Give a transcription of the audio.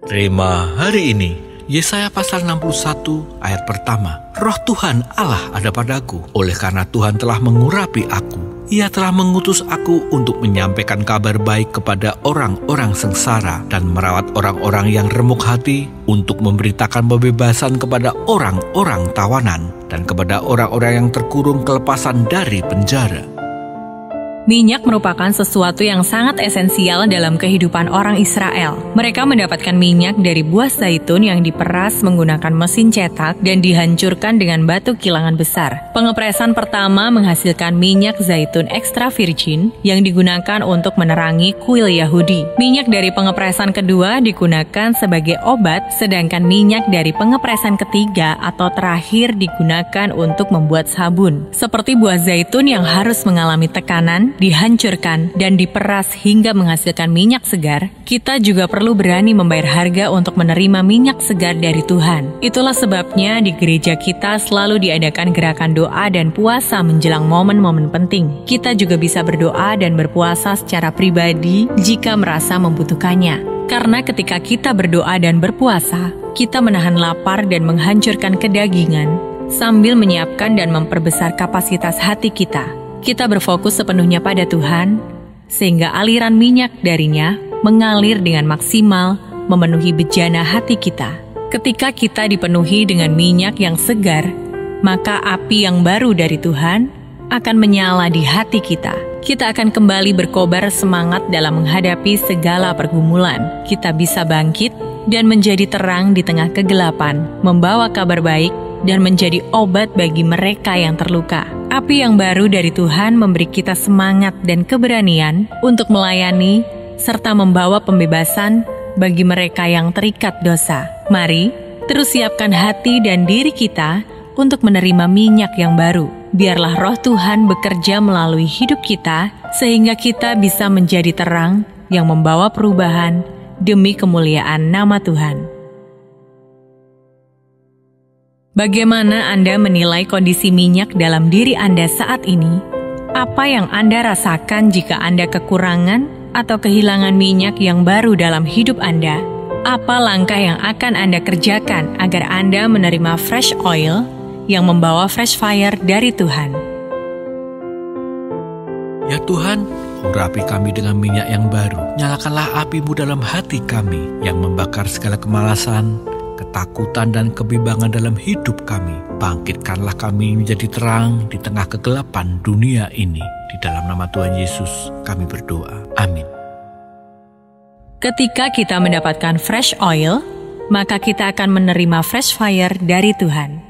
Tema hari ini, Yesaya pasal 61 ayat pertama. Roh Tuhan Allah ada padaku, oleh karena Tuhan telah mengurapi aku. Ia telah mengutus aku untuk menyampaikan kabar baik kepada orang-orang sengsara dan merawat orang-orang yang remuk hati, untuk memberitakan pembebasan kepada orang-orang tawanan dan kepada orang-orang yang terkurung kelepasan dari penjara. Minyak merupakan sesuatu yang sangat esensial dalam kehidupan orang Israel. Mereka mendapatkan minyak dari buah zaitun yang diperas menggunakan mesin cetak dan dihancurkan dengan batu kilangan besar. Pengepresan pertama menghasilkan minyak zaitun extra virgin yang digunakan untuk menerangi kuil Yahudi. Minyak dari pengepresan kedua digunakan sebagai obat, sedangkan minyak dari pengepresan ketiga atau terakhir digunakan untuk membuat sabun. Seperti buah zaitun yang harus mengalami tekanan, dihancurkan, dan diperas hingga menghasilkan minyak segar, kita juga perlu berani membayar harga untuk menerima minyak segar dari Tuhan. Itulah sebabnya di gereja kita selalu diadakan gerakan doa dan puasa menjelang momen-momen penting. Kita juga bisa berdoa dan berpuasa secara pribadi jika merasa membutuhkannya. Karena ketika kita berdoa dan berpuasa, kita menahan lapar dan menghancurkan kedagingan sambil menyiapkan dan memperbesar kapasitas hati kita. Kita berfokus sepenuhnya pada Tuhan, sehingga aliran minyak darinya mengalir dengan maksimal, memenuhi bejana hati kita. Ketika kita dipenuhi dengan minyak yang segar, maka api yang baru dari Tuhan akan menyala di hati kita. Kita akan kembali berkobar semangat dalam menghadapi segala pergumulan. Kita bisa bangkit dan menjadi terang di tengah kegelapan, membawa kabar baik, dan menjadi obat bagi mereka yang terluka. Api yang baru dari Tuhan memberi kita semangat dan keberanian untuk melayani serta membawa pembebasan bagi mereka yang terikat dosa. Mari terus siapkan hati dan diri kita untuk menerima minyak yang baru. Biarlah Roh Tuhan bekerja melalui hidup kita sehingga kita bisa menjadi terang yang membawa perubahan demi kemuliaan nama Tuhan. Bagaimana Anda menilai kondisi minyak dalam diri Anda saat ini? Apa yang Anda rasakan jika Anda kekurangan atau kehilangan minyak yang baru dalam hidup Anda? Apa langkah yang akan Anda kerjakan agar Anda menerima fresh oil yang membawa fresh fire dari Tuhan? Ya Tuhan, urapi kami dengan minyak yang baru. Nyalakanlah api-Mu dalam hati kami yang membakar segala kemalasan, ketakutan dan kebimbangan dalam hidup kami. Bangkitkanlah kami menjadi terang di tengah kegelapan dunia ini. Di dalam nama Tuhan Yesus kami berdoa. Amin. Ketika kita mendapatkan fresh oil, maka kita akan menerima fresh fire dari Tuhan.